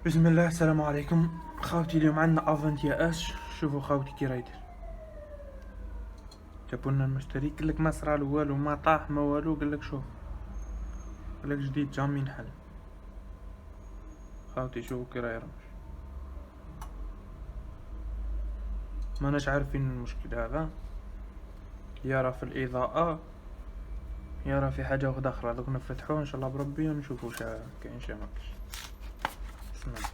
بسم الله. السلام عليكم خاوتي. اليوم عندنا a21s. شوفوا خاوتي كي رايدر جابولنا المشتري، قالك ما صرالو والو، ما طاح ما والو. قالك شوف، قالك جديد جامي نحل. خاوتي شوفوا كي راهي يرمش، ماناش عارفين المشكل هذا، يرى في الاضاءة يرى في حاجة واحدة اخرى. دوك نفتحوه ان شاء الله بربي ونشوفوا شا كاين شا ماكش. بسم الله.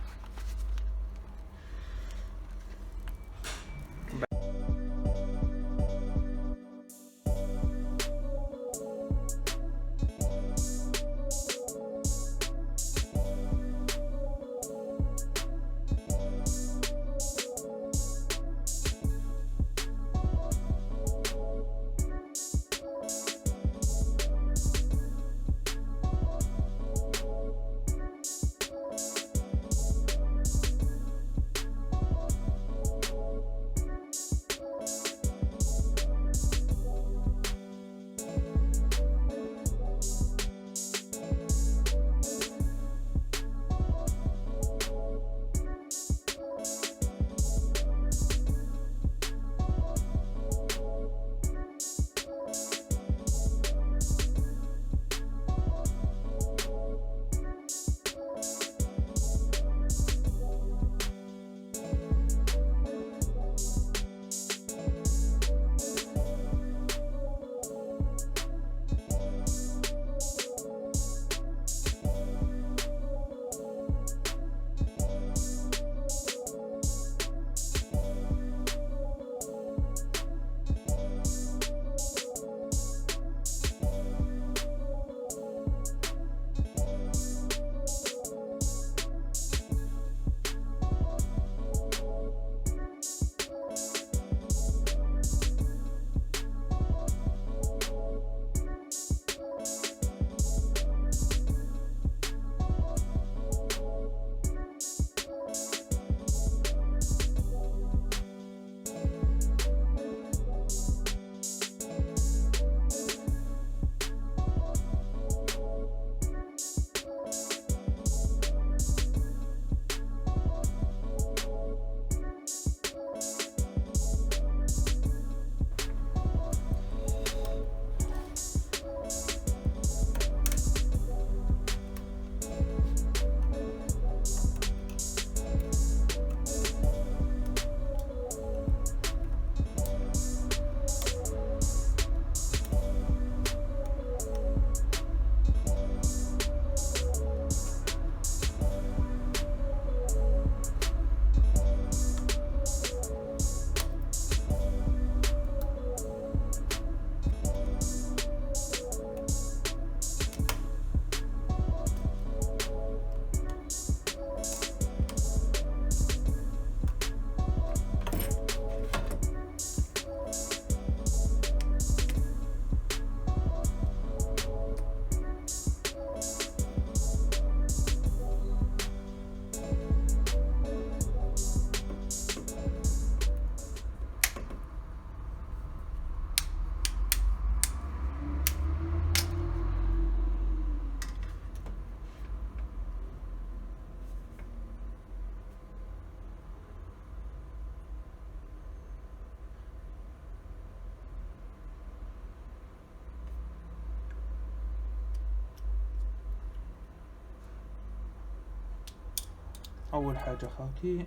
اول حاجه خاوتي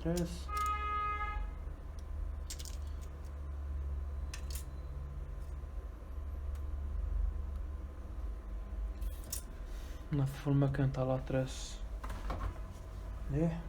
الولاتريس، نظفوا المكان تاع لاتريس مليح.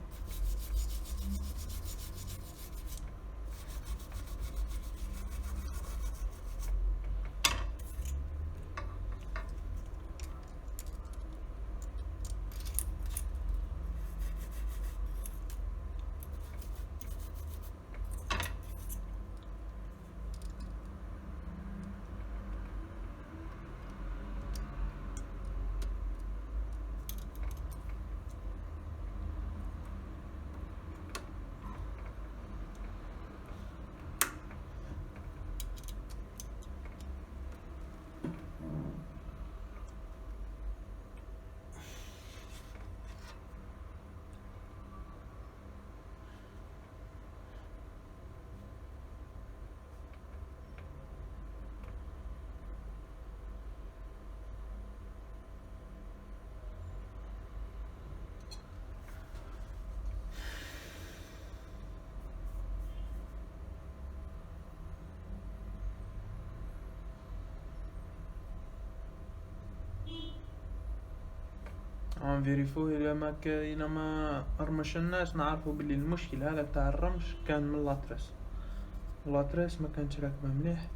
غنفيريفو الا ما كاين ما رمشناش نعرفو بلي المشكل هذا تاع الرمش كان من لاطريس. لاطريس ما كانتش راكبه مليح.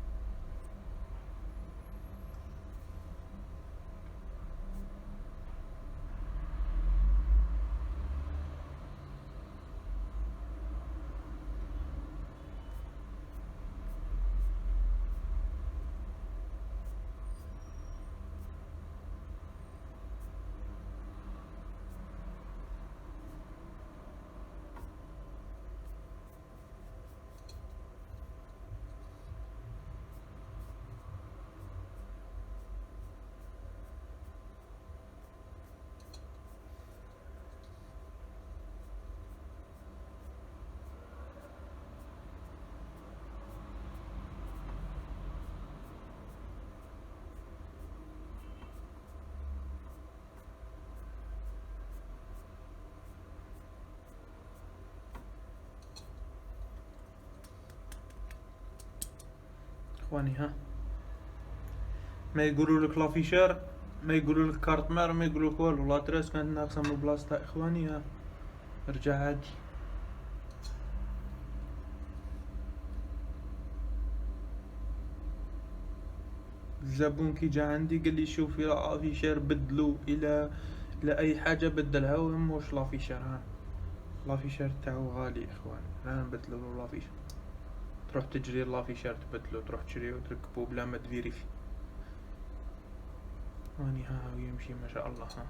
اخواني ها، ما يقولوا لك لافيشير، ما يقولوا لك كارت مار، ما يقولوا لك والو. لاطريس كانت ناقصه من بلاصتها اخواني. ها رجع عادي. الزبون كي جا عندي قال لي شوف يا لافيشير بدلو، الى اي حاجه بدلها وموش لافيشير. ها لافيشير تاعو غالي اخواني، لا نبدلو له لافيشير. تروح تجري لافيشير تبدلو، تروح تشري وتركبو بلا ما تفيريفي. هاني ها يمشي ما شاء الله. ها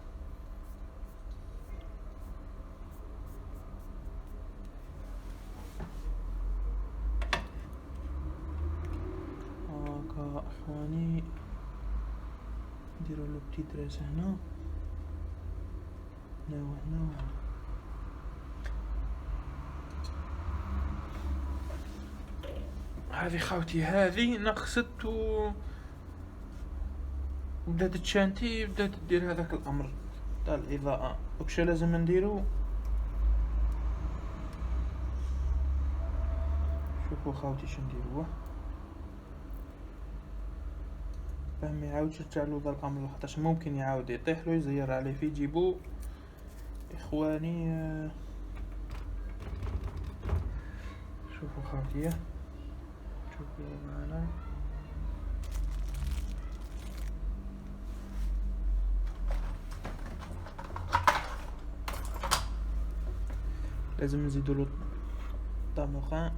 هاكا اخواني، نديرو لو بتي تريس هنا. هنا هذه خاوتي، هذه نقصت بدات تشانتي، بدات دير هذاك الامر تاع الاضاءة. وكش لازم نديرو؟ شوفوا خاوتي شنديرو باه ما يعاودش يرجعلو ذا الامر، لخاطرش ممكن يعاود يطيحلو يزير عليه في جيبو اخواني. شوفوا خاوتي، شوفوا معنا. لازم نزيدو له طبقة.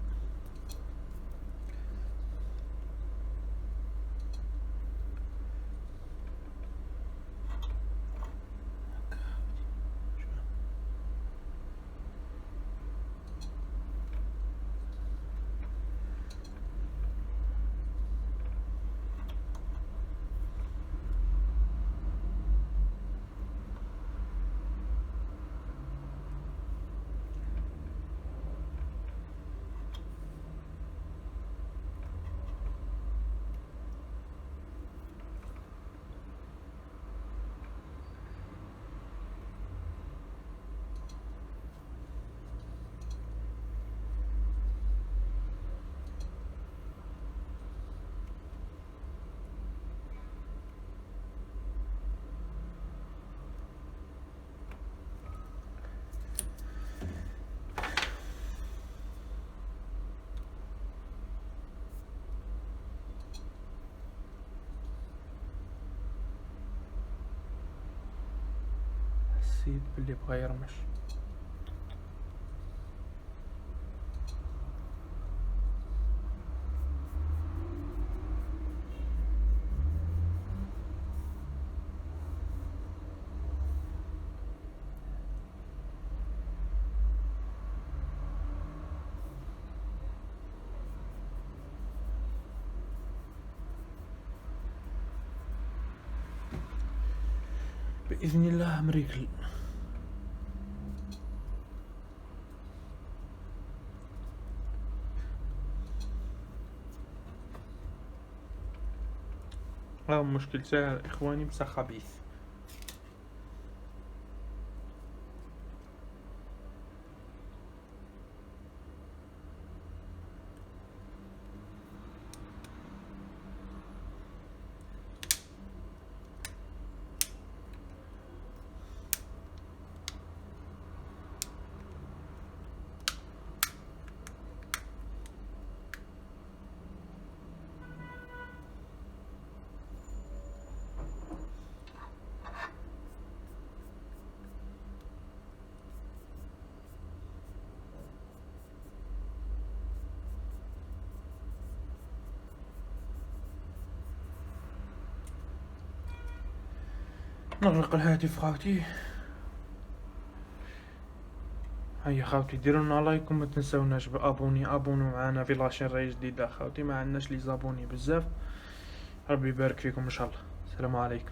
حسيت باللي بغا يرمش. بإذن الله مريكل. مشكل سهل اخواني، بصح خبيث. نغلق الهاتف خاوتي. هيا خاوتي ديروا لنا لايك وما تنساوناش ابونوا معنا في لاشين راهي جديده خاوتي، ما عندناش لي زابوني بزاف. ربي يبارك فيكم ان شاء الله. السلام عليكم.